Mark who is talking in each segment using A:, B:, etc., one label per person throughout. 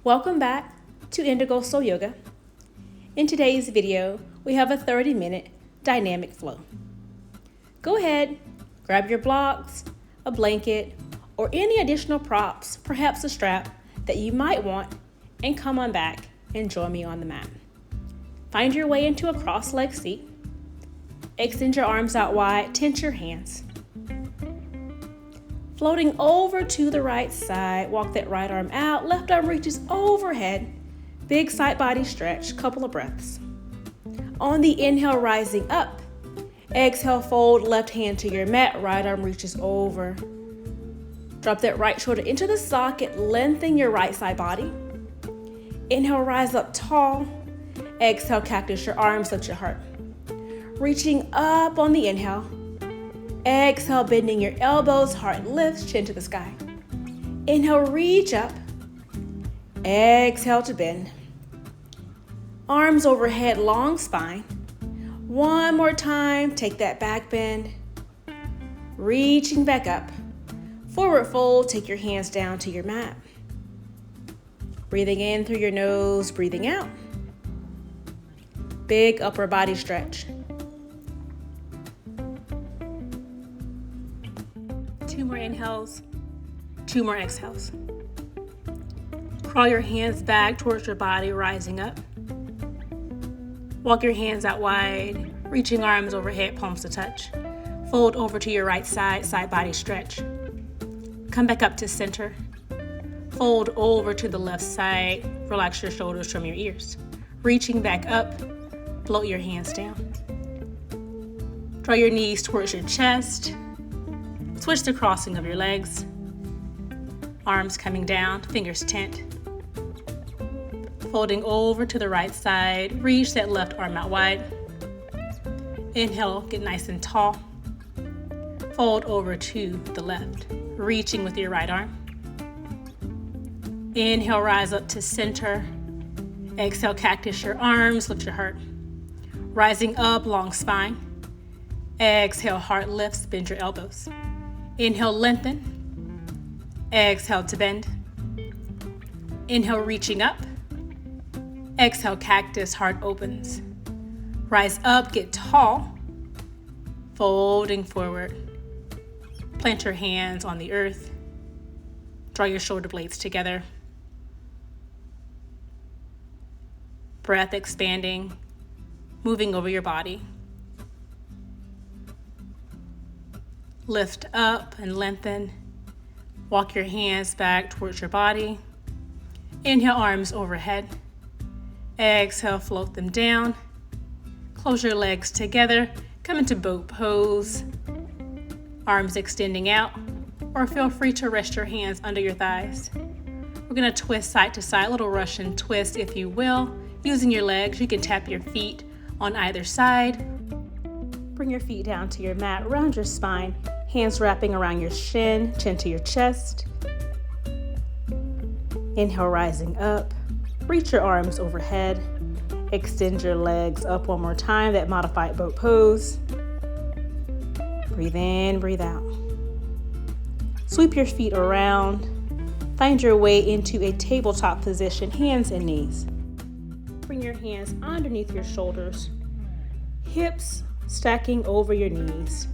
A: Welcome back to Indigo Soul Yoga. In today's video, we have a 30-minute dynamic flow. Go ahead, grab your blocks, a blanket, or any additional props, perhaps a strap that you might want, and come on back and join me on the mat. Find your way into a cross-legged seat. Extend your arms out wide, tense your hands. Floating over to the right side, walk that right arm out, left arm reaches overhead. Big side body stretch, couple of breaths. On the inhale, rising up. Exhale, fold left hand to your mat, right arm reaches over. Drop that right shoulder into the socket, lengthen your right side body. Inhale, rise up tall. Exhale, cactus your arms, lift your heart. Reaching up on the inhale. Exhale, bending your elbows, heart lifts, chin to the sky. Inhale, reach up. Exhale to bend. Arms overhead, long spine. One more time, take that back bend. Reaching back up. Forward fold, take your hands down to your mat. Breathing in through your nose, breathing out. Big upper body stretch. 2 more inhales, 2 more exhales. Crawl your hands back towards your body, rising up. Walk your hands out wide, reaching arms overhead, palms to touch. Fold over to your right side, side body stretch. Come back up to center. Fold over to the left side, relax your shoulders from your ears. Reaching back up, float your hands down. Draw your knees towards your chest. Switch the crossing of your legs. Arms coming down, fingers tent. Folding over to the right side, reach that left arm out wide. Inhale, get nice and tall. Fold over to the left, reaching with your right arm. Inhale, rise up to center. Exhale, cactus your arms, lift your heart. Rising up, long spine. Exhale, heart lifts, bend your elbows. Inhale, lengthen. Exhale to bend. Inhale, reaching up. Exhale, cactus, heart opens. Rise up, get tall. Folding forward. Plant your hands on the earth. Draw your shoulder blades together. Breath expanding, moving over your body. Lift up and lengthen. Walk your hands back towards your body. Inhale, arms overhead. Exhale, float them down. Close your legs together. Come into boat pose. Arms extending out, or feel free to rest your hands under your thighs. We're gonna twist side to side, little Russian twist if you will. Using your legs, you can tap your feet on either side. Bring your feet down to your mat, round your spine. Hands wrapping around your shin, chin to your chest. Inhale, rising up. Reach your arms overhead. Extend your legs up one more time, that modified boat pose. Breathe in, breathe out. Sweep your feet around. Find your way into a tabletop position, hands and knees. Bring your hands underneath your shoulders. Hips stacking over your knees.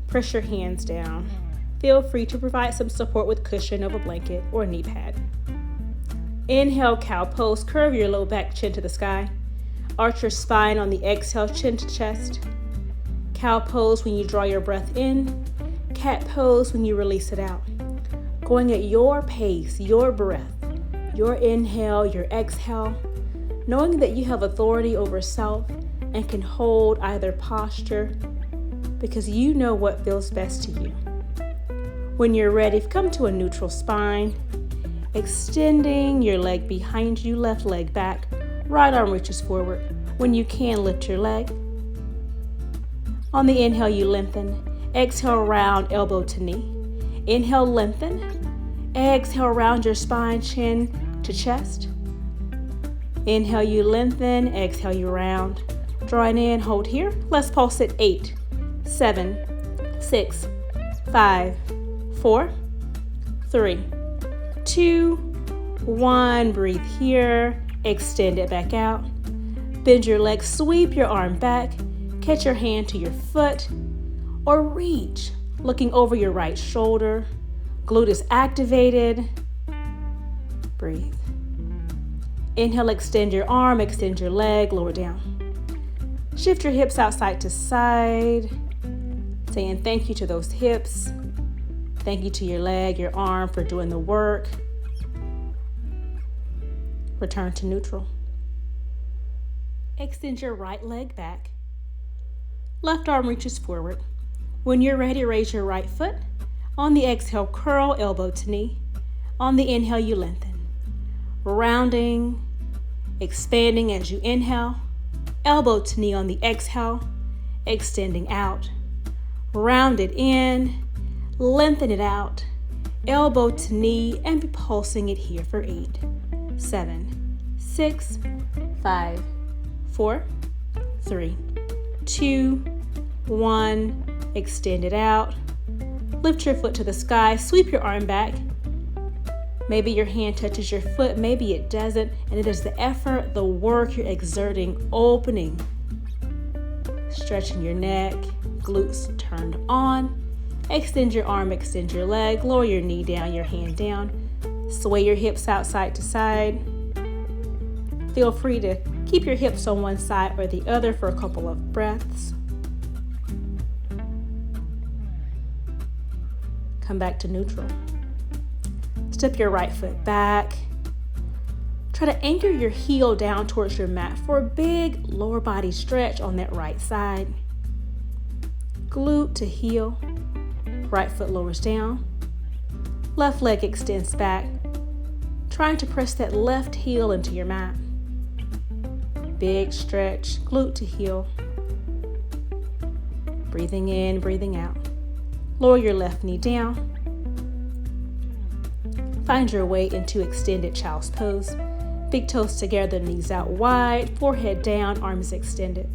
A: Press your hands down. Feel free to provide some support with cushion of a blanket or knee pad. Inhale, cow pose. Curve your low back, chin to the sky. Arch your spine on the exhale, chin to chest. Cow pose when you draw your breath in. Cat pose when you release it out. Going at your pace, your breath, your inhale, your exhale. Knowing that you have authority over self and can hold either posture because you know what feels best to you. When you're ready, come to a neutral spine, extending your leg behind you, left leg back, right arm reaches forward. When you can, lift your leg. On the inhale, you lengthen. Exhale, round elbow to knee. Inhale, lengthen. Exhale, round your spine, chin to chest. Inhale, you lengthen. Exhale, you round. Drawing in, hold here. Let's pulse it. 8, 7, 6, 5, 4, 3, 2, 1, breathe here, extend it back out. Bend your leg, sweep your arm back, catch your hand to your foot, or reach, looking over your right shoulder. Glute is activated. Breathe. Inhale, extend your arm, extend your leg, lower down. Shift your hips out side to side, saying thank you to those hips. Thank you to your leg, your arm for doing the work. Return to neutral. Extend your right leg back. Left arm reaches forward. When you're ready, raise your right foot. On the exhale, curl elbow to knee. On the inhale, you lengthen. Rounding, expanding as you inhale. Elbow to knee on the exhale, extending out. Round it in, lengthen it out. Elbow to knee, and be pulsing it here for 8, 7, 6, 5, 4, 3, 2, 1. Extend it out. Lift your foot to the sky. Sweep your arm back. Maybe your hand touches your foot. Maybe it doesn't. And it is the effort, the work you're exerting, opening. Stretching your neck. Glutes turned on. Extend your arm, extend your leg. Lower your knee down, your hand down. Sway your hips out side to side. Feel free to keep your hips on one side or the other for a couple of breaths. Come back to neutral. Step your right foot back. Try to anchor your heel down towards your mat for a big lower body stretch on that right side. Glute to heel. Right foot lowers down. Left leg extends back. Trying to press that left heel into your mat. Big stretch, glute to heel. Breathing in, breathing out. Lower your left knee down. Find your way into extended child's pose. Big toes together, knees out wide, forehead down, arms extended.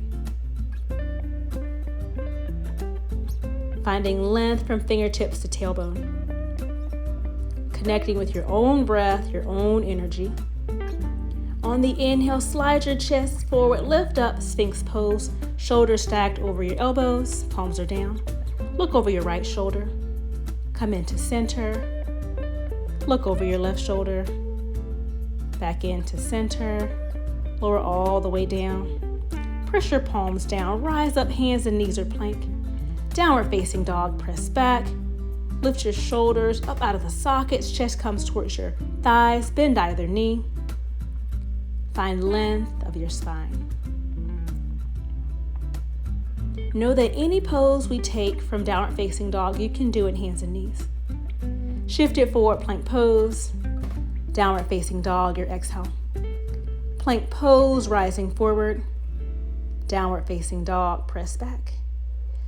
A: Finding length from fingertips to tailbone. Connecting with your own breath, your own energy. On the inhale, slide your chest forward, lift up, Sphinx pose. Shoulders stacked over your elbows, palms are down. Look over your right shoulder. Come into center. Look over your left shoulder. Back into center. Lower all the way down. Press your palms down. Rise up, hands and knees or plank. Downward facing dog, press back. Lift your shoulders up out of the sockets. Chest comes towards your thighs. Bend either knee. Find length of your spine. Know that any pose we take from downward facing dog, you can do in hands and knees. Shift it forward, plank pose. Downward facing dog, your exhale. Plank pose, rising forward. Downward facing dog, press back.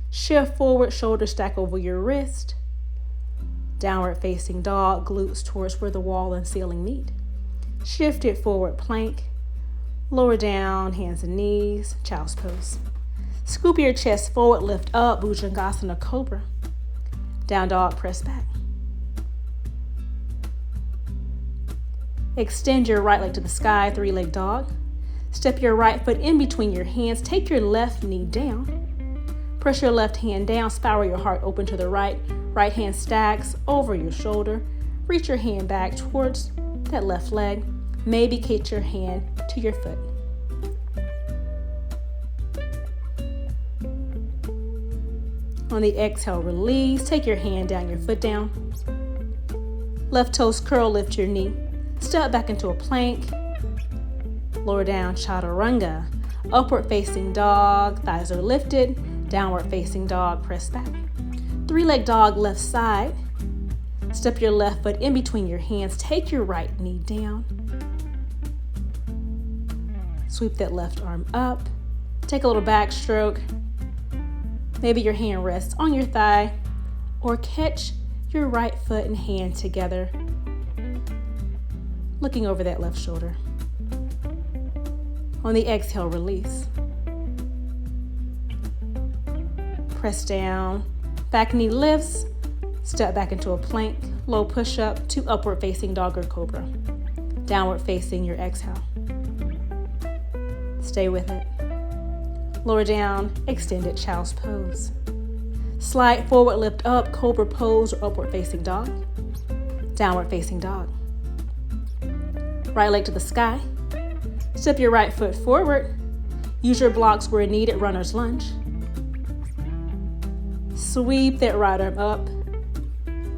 A: Shift forward, shoulders stack over your wrist. Downward facing dog, glutes towards where the wall and ceiling meet. Shift it forward, plank. Lower down, hands and knees, child's pose. Scoop your chest forward, lift up, Bhujangasana Cobra. Down dog, press back. Extend your right leg to the sky, 3-leg dog. Step your right foot in between your hands. Take your left knee down. Press your left hand down, spiral your heart open to the right. Right hand stacks over your shoulder. Reach your hand back towards that left leg. Maybe catch your hand to your foot. On the exhale, release. Take your hand down, your foot down. Left toes curl, lift your knee. Step back into a plank. Lower down, chaturanga. Upward facing dog, thighs are lifted. Downward facing dog, press back. 3-leg dog, left side. Step your left foot in between your hands. Take your right knee down. Sweep that left arm up. Take a little backstroke. Maybe your hand rests on your thigh, or catch your right foot and hand together, looking over that left shoulder. On the exhale, release. Press down, back knee lifts, step back into a plank, low push-up to upward facing dog or cobra. Downward facing your exhale. Stay with it. Lower down, extended child's pose. Slide forward, lift up, cobra pose or upward facing dog. Downward facing dog. Right leg to the sky. Step your right foot forward. Use your blocks where needed, runner's lunge. Sweep that right arm up.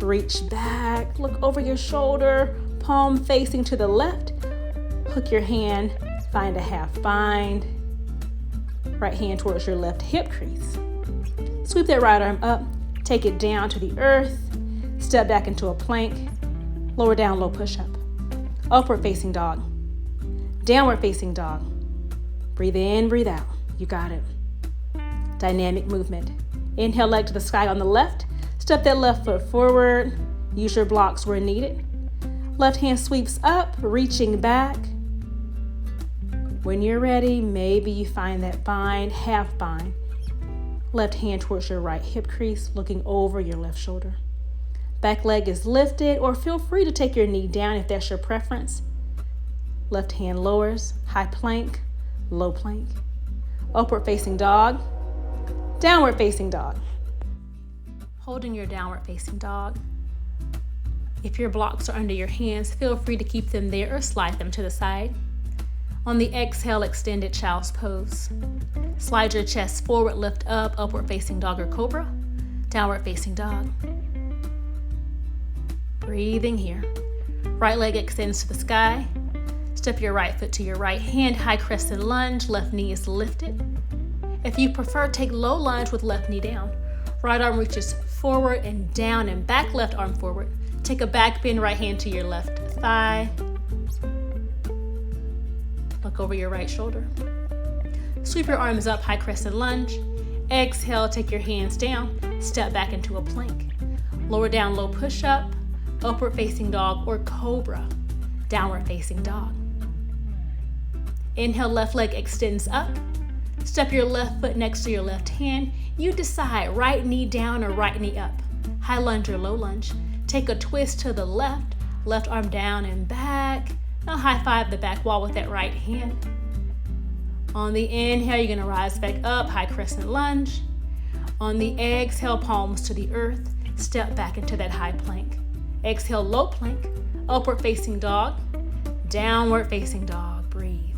A: Reach back, look over your shoulder, palm facing to the left. Hook your hand, find a half bind. Right hand towards your left hip crease. Sweep that right arm up, take it down to the earth. Step back into a plank. Lower down, low push-up. Upward facing dog. Downward facing dog. Breathe in, breathe out. You got it. Dynamic movement. Inhale, leg to the sky on the left. Step that left foot forward. Use your blocks where needed. Left hand sweeps up, reaching back. When you're ready, maybe you find that bind, half bind. Left hand towards your right hip crease, looking over your left shoulder. Back leg is lifted, or feel free to take your knee down if that's your preference. Left hand lowers, high plank, low plank. Upward facing dog, downward facing dog. Holding your downward facing dog. If your blocks are under your hands, feel free to keep them there or slide them to the side. On the exhale, extended child's pose. Slide your chest forward, lift up, upward facing dog or cobra, downward facing dog. Breathing here. Right leg extends to the sky. Step your right foot to your right hand, high crescent lunge, left knee is lifted. If you prefer, take low lunge with left knee down. Right arm reaches forward and down and back, left arm forward. Take a back bend, right hand to your left thigh. Look over your right shoulder. Sweep your arms up, high crescent lunge. Exhale, take your hands down, step back into a plank. Lower down, low push-up, upward facing dog or cobra, downward facing dog. Inhale, left leg extends up. Step your left foot next to your left hand. You decide, right knee down or right knee up. High lunge or low lunge. Take a twist to the left, left arm down and back. Now high five the back wall with that right hand. On the inhale, you're gonna rise back up, high crescent lunge. On the exhale, palms to the earth, step back into that high plank. Exhale, low plank, upward facing dog, downward facing dog, breathe.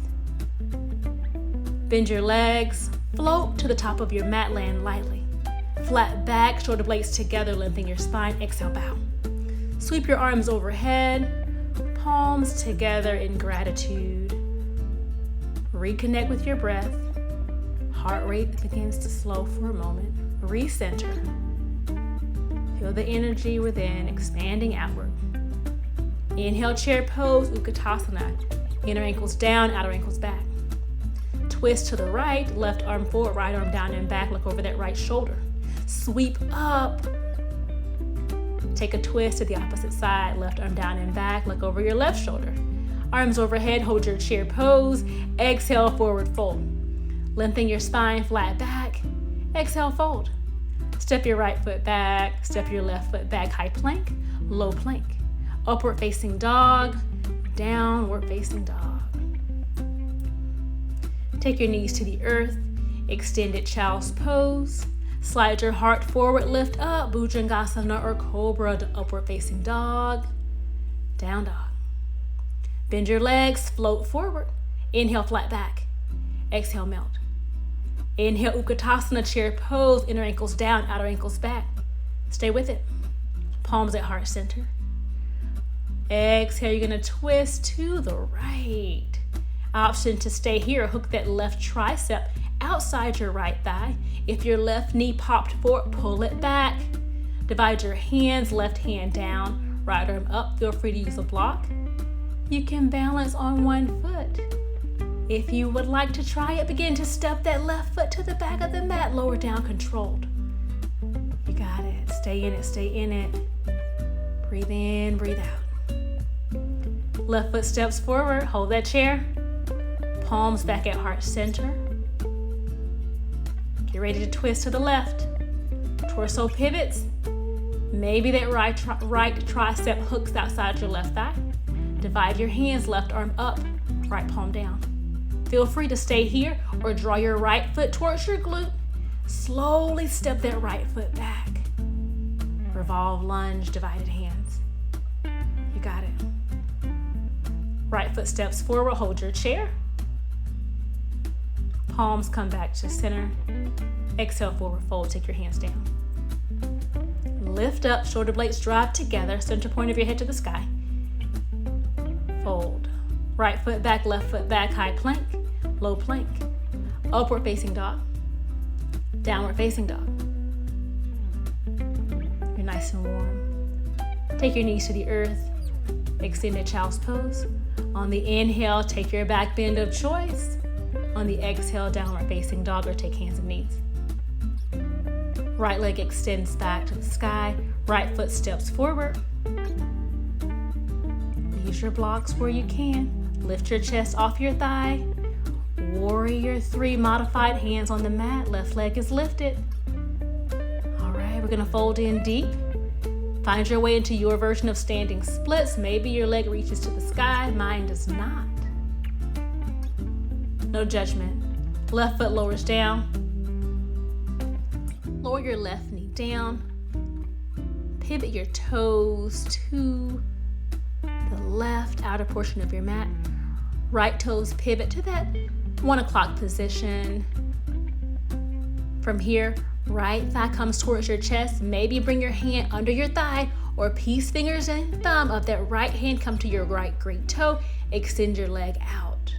A: Bend your legs, float to the top of your mat, land lightly. Flat back, shoulder blades together, lengthen your spine, exhale, bow. Sweep your arms overhead, palms together in gratitude. Reconnect with your breath. Heart rate begins to slow for a moment. Recenter. Feel the energy within expanding outward. Inhale, chair pose, Utkatasana. Inner ankles down, outer ankles back. Twist to the right, left arm forward, right arm down and back. Look over that right shoulder. Sweep up. Take a twist to the opposite side, left arm down and back. Look over your left shoulder. Arms overhead, hold your chair pose. Exhale, forward fold. Lengthen your spine, flat back. Exhale, fold. Step your right foot back, step your left foot back, high plank, low plank. Upward facing dog, downward facing dog. Take your knees to the earth, extended child's pose. Slide your heart forward, lift up, Bhujangasana or cobra to upward facing dog, down dog. Bend your legs, float forward. Inhale, flat back. Exhale, melt. Inhale, Utkatasana, chair pose, inner ankles down, outer ankles back. Stay with it. Palms at heart center. Exhale, you're gonna twist to the right. Option to stay here, hook that left tricep outside your right thigh. If your left knee popped forward, pull it back. Divide your hands, left hand down, right arm up. Feel free to use a block. You can balance on one foot. If you would like to try it, begin to step that left foot to the back of the mat, lower down, controlled. You got it. Stay in it, stay in it. Breathe in, breathe out. Left foot steps forward, hold that chair. Palms back at heart center. Get ready to twist to the left. Torso pivots. Maybe that right tricep hooks outside your left thigh. Divide your hands, left arm up, right palm down. Feel free to stay here or draw your right foot towards your glute. Slowly step that right foot back. Revolve, lunge, divided hands. You got it. Right foot steps forward, hold your chair. Palms come back to center. Exhale, forward fold, take your hands down. Lift up, shoulder blades drive together, center point of your head to the sky. Fold. Right foot back, left foot back, high plank, low plank. Upward facing dog. Downward facing dog. You're nice and warm. Take your knees to the earth. Extended child's pose. On the inhale, take your back bend of choice. On the exhale, downward facing dog, or take hands and knees. Right leg extends back to the sky. Right foot steps forward. Use your blocks where you can. Lift your chest off your thigh. Warrior 3, modified hands on the mat. Left leg is lifted. All right, we're gonna fold in deep. Find your way into your version of standing splits. Maybe your leg reaches to the sky, mine does not. No judgment. Left foot lowers down. Lower your left knee down. Pivot your toes to the left outer portion of your mat. Right toes pivot to that 1 o'clock position. From here, right thigh comes towards your chest. Maybe bring your hand under your thigh or piece fingers and thumb of that right hand come to your right great toe. Extend your leg out.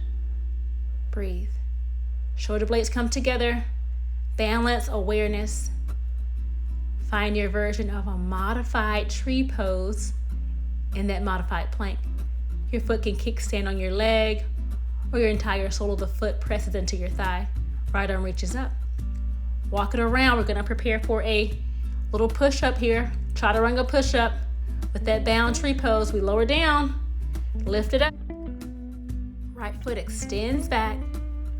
A: Breathe. Shoulder blades come together. Balance, awareness. Find your version of a modified tree pose in that modified plank. Your foot can kickstand on your leg, or your entire sole of the foot presses into your thigh. Right arm reaches up. Walk it around. We're gonna prepare for a little push-up here. Chaturanga push-up. With that bound tree pose, we lower down, lift it up. Right foot extends back,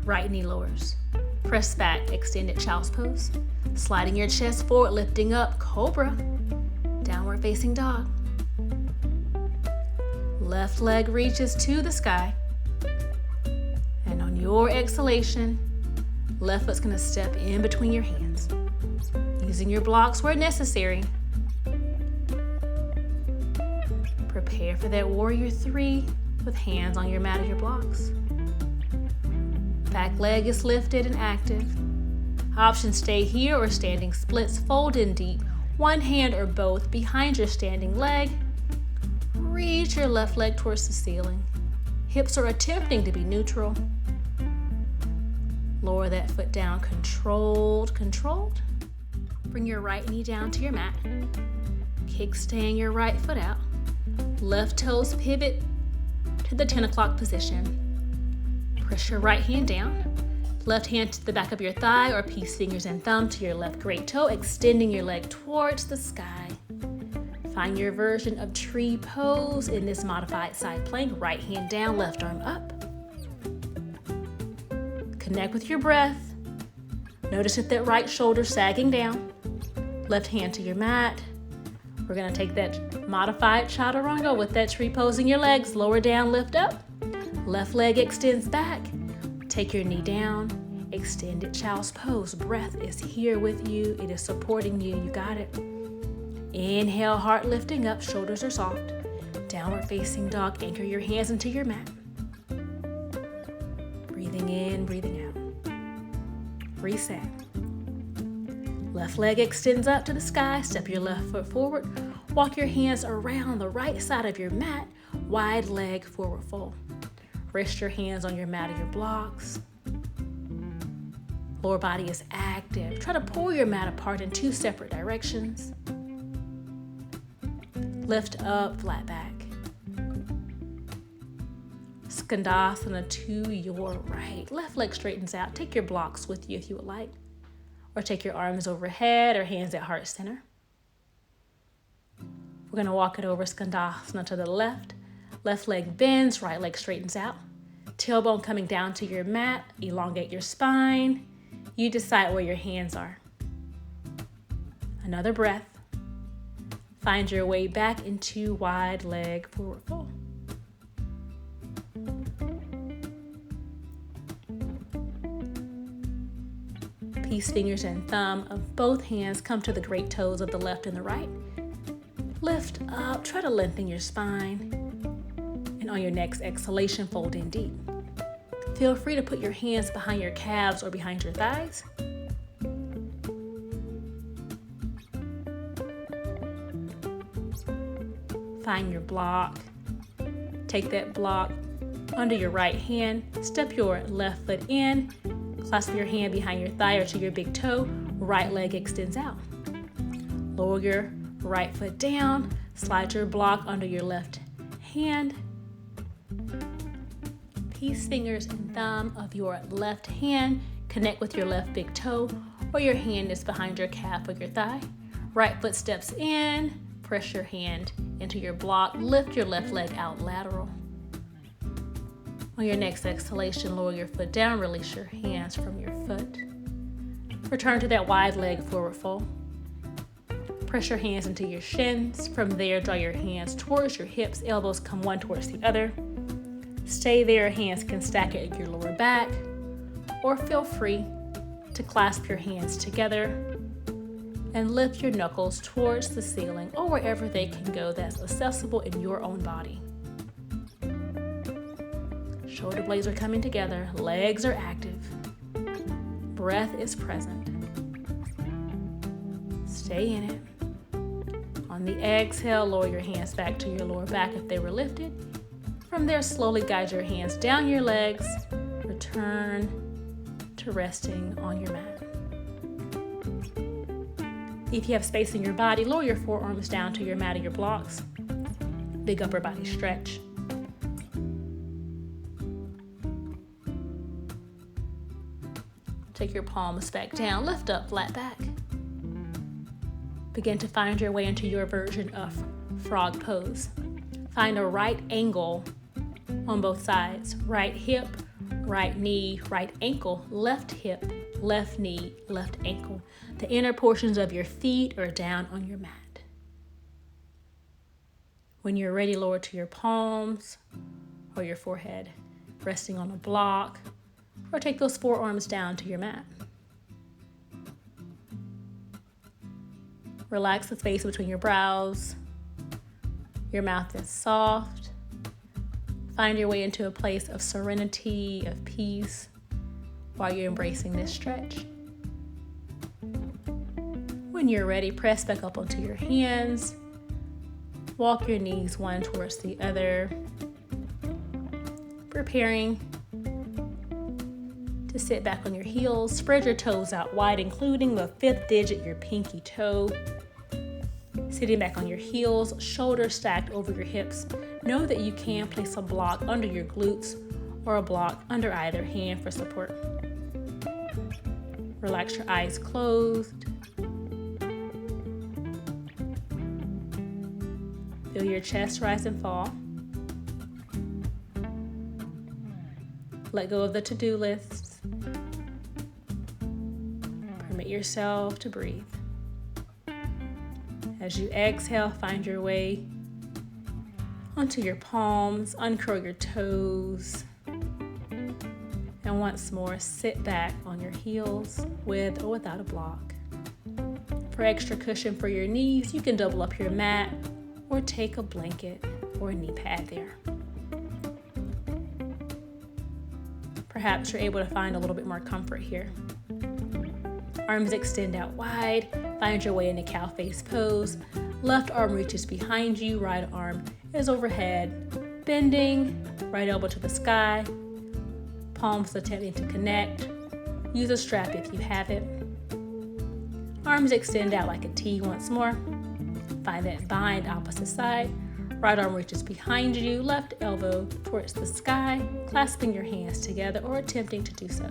A: right knee lowers. Press back, extended child's pose. Sliding your chest forward, lifting up, cobra. Downward facing dog. Left leg reaches to the sky. And on your exhalation, left foot's gonna step in between your hands. Using your blocks where necessary. Prepare for that warrior 3 with hands on your mat or your blocks. Back leg is lifted and active. Options stay here or standing splits, fold in deep. One hand or both behind your standing leg. Reach your left leg towards the ceiling. Hips are attempting to be neutral. Lower that foot down, controlled. Bring your right knee down to your mat. Kickstand your right foot out. Left toes pivot to the 10 o'clock position. Press your right hand down. Left hand to the back of your thigh or piece fingers and thumb to your left great toe, extending your leg towards the sky. Find your version of tree pose in this modified side plank. Right hand down, left arm up. Connect with your breath. Notice that right shoulder sagging down. Left hand to your mat. We're gonna take that modified chaturanga with that tree pose in your legs. Lower down, lift up. Left leg extends back. Take your knee down. Extended child's pose. Breath is here with you. It is supporting you. You got it. Inhale, heart lifting up, shoulders are soft. Downward facing dog, anchor your hands into your mat. Breathing in, breathing out. Reset. Left leg extends up to the sky, step your left foot forward. Walk your hands around the right side of your mat, wide leg forward fold. Rest your hands on your mat or your blocks. Lower body is active. Try to pull your mat apart in 2 separate directions. Lift up, flat back. Skandasana to your right. Left leg straightens out. Take your blocks with you if you would like. Or take your arms overhead or hands at heart center. We're gonna walk it over Skandasana to the left. Left leg bends, right leg straightens out. Tailbone coming down to your mat. Elongate your spine. You decide where your hands are. Another breath. Find your way back into wide leg forward fold. Peace fingers and thumb of both hands come to the great toes of the left and the right. Lift up, try to lengthen your spine. And on your next exhalation, fold in deep. Feel free to put your hands behind your calves or behind your thighs. Find your block. Take that block under your right hand. Step your left foot in. Clasp your hand behind your thigh or to your big toe. Right leg extends out. Lower your right foot down. Slide your block under your left hand. Peace fingers and thumb of your left hand connect with your left big toe, or your hand is behind your calf or your thigh. Right foot steps in. Press your hand into your block. Lift your left leg out lateral. On your next exhalation, lower your foot down. Release your hands from your foot. Return to that wide leg forward fold. Press your hands into your shins. From there, draw your hands towards your hips. Elbows come one towards the other. Stay there. Hands can stack at your lower back, or feel free to clasp your hands together and lift your knuckles towards the ceiling or wherever they can go that's accessible in your own body. Shoulder blades are coming together, legs are active, breath is present. Stay in it. On the exhale, lower your hands back to your lower back if they were lifted. From there, slowly guide your hands down your legs. Return to resting on your mat. If you have space in your body, lower your forearms down to your mat or your blocks. Big upper body stretch. Take your palms back down, lift up, flat back. Begin to find your way into your version of frog pose. Find a right angle on both sides. Right hip, right knee, right ankle, left hip, left knee, left ankle. The inner portions of your feet are down on your mat. When you're ready, lower to your palms or your forehead, resting on a block, or take those forearms down to your mat. Relax the space between your brows. Your mouth is soft. Find your way into a place of serenity, of peace, while you're embracing this stretch. When you're ready, press back up onto your hands. Walk your knees one towards the other. Preparing to sit back on your heels. Spread your toes out wide, including the fifth digit, your pinky toe. Sitting back on your heels, shoulders stacked over your hips. Know that you can place a block under your glutes or a block under either hand for support. Relax your eyes closed. Feel your chest rise and fall. Let go of the to-do lists. Permit yourself to breathe. As you exhale, find your way onto your palms, uncurl your toes, and once more, sit back on your heels with or without a block. For extra cushion for your knees, you can double up your mat or take a blanket or a knee pad there. Perhaps you're able to find a little bit more comfort here. Arms extend out wide. Find your way into cow face pose. Left arm reaches behind you. Right arm is overhead. Bending. Right elbow to the sky. Palms attempting to connect. Use a strap if you have it. Arms extend out like a T once more. Find that bind opposite side. Right arm reaches behind you. Left elbow towards the sky. Clasping your hands together or attempting to do so.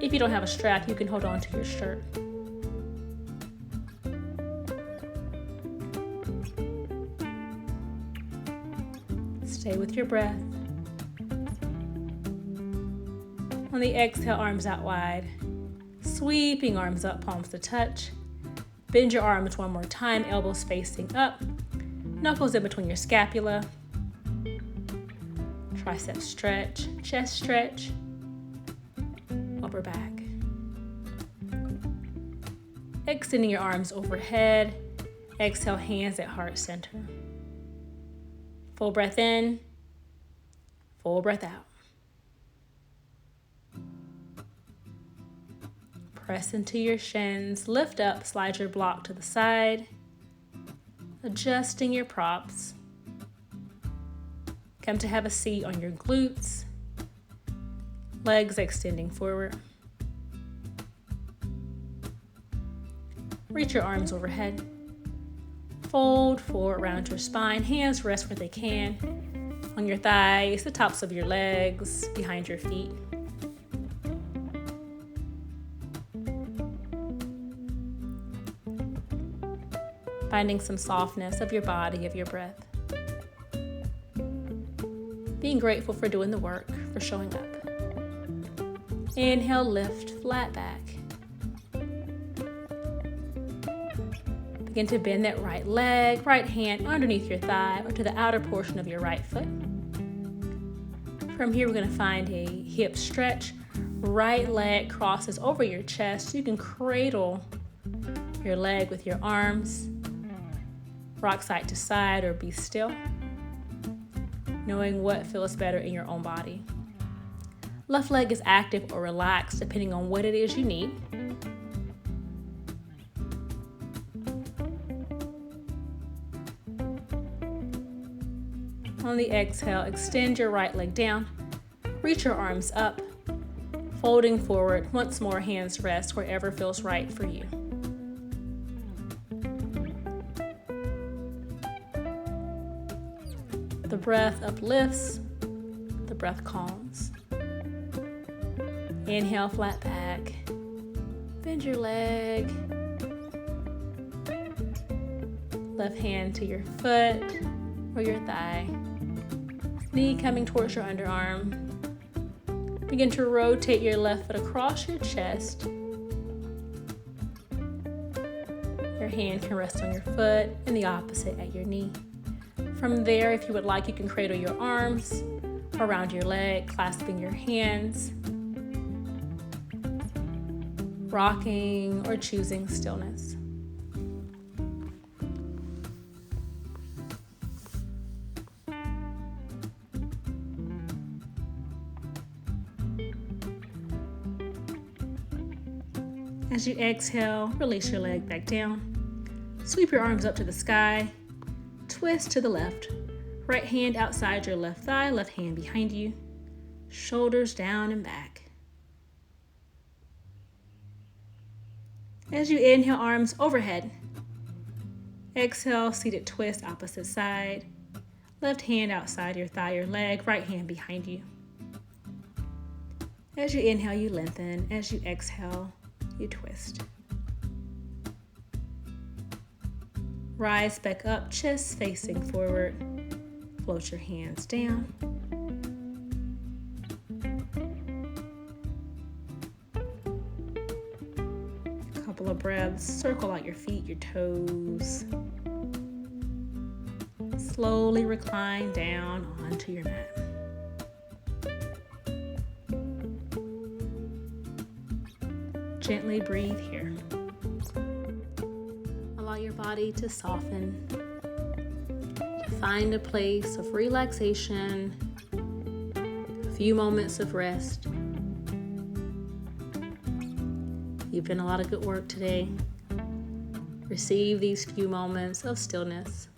A: If you don't have a strap, you can hold on to your shirt. Stay with your breath. On the exhale, arms out wide. Sweeping arms up, palms to touch. Bend your arms one more time, elbows facing up. Knuckles in between your scapula. Tricep stretch, chest stretch. Upper back. Extending your arms overhead. Exhale, hands at heart center. Full breath in, full breath out. Press into your shins, lift up, slide your block to the side, adjusting your props. Come to have a seat on your glutes, legs extending forward. Reach your arms overhead. Fold forward around your spine. Hands rest where they can. On your thighs, the tops of your legs, behind your feet. Finding some softness of your body, of your breath. Being grateful for doing the work, for showing up. Inhale, lift, flat back. Begin to bend that right leg, right hand underneath your thigh or to the outer portion of your right foot. From here, we're going to find a hip stretch. Right leg crosses over your chest. You can cradle your leg with your arms. Rock side to side or be still, knowing what feels better in your own body. Left leg is active or relaxed depending on what it is you need. On the exhale, extend your right leg down, reach your arms up, folding forward. Once more, hands rest wherever feels right for you. The breath uplifts, the breath calms. Inhale, flat back. Bend your leg. Left hand to your foot or your thigh. Knee coming towards your underarm. Begin to rotate your left foot across your chest. Your hand can rest on your foot and the opposite at your knee. From there, if you would like, you can cradle your arms around your leg, clasping your hands, rocking or choosing stillness. As you exhale, release your leg back down. Sweep your arms up to the sky. Twist to the left. Right hand outside your left thigh, left hand behind you. Shoulders down and back. As you inhale, arms overhead. Exhale, seated twist, opposite side. Left hand outside your thigh or leg, right hand behind you. As you inhale, you lengthen. As you exhale, you twist. Rise back up, chest facing forward. Float your hands down. A couple of breaths. Circle out your feet, your toes. Slowly recline down onto your mat. Gently breathe here. Allow your body to soften, to find a place of relaxation, a few moments of rest. You've done a lot of good work today. Receive these few moments of stillness.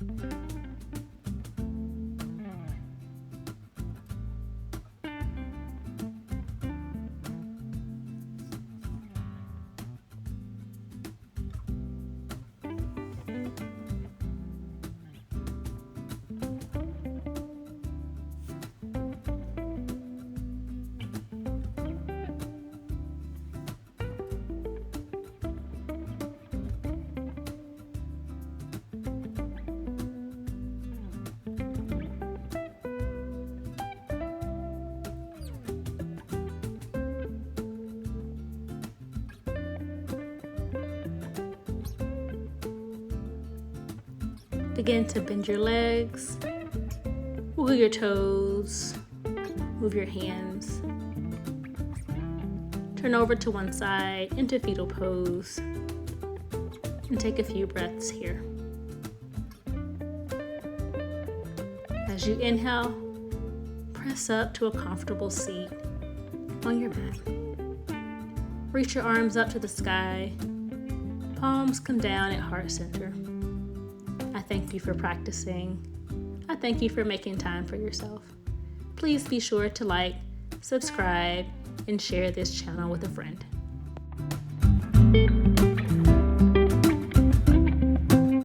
A: Begin to bend your legs, wiggle your toes, move your hands. Turn over to one side into fetal pose. And take a few breaths here. As you inhale, press up to a comfortable seat on your mat. Reach your arms up to the sky. Palms come down at heart center. I thank you for practicing. I thank you for making time for yourself. Please be sure to like, subscribe, and share this channel with a friend.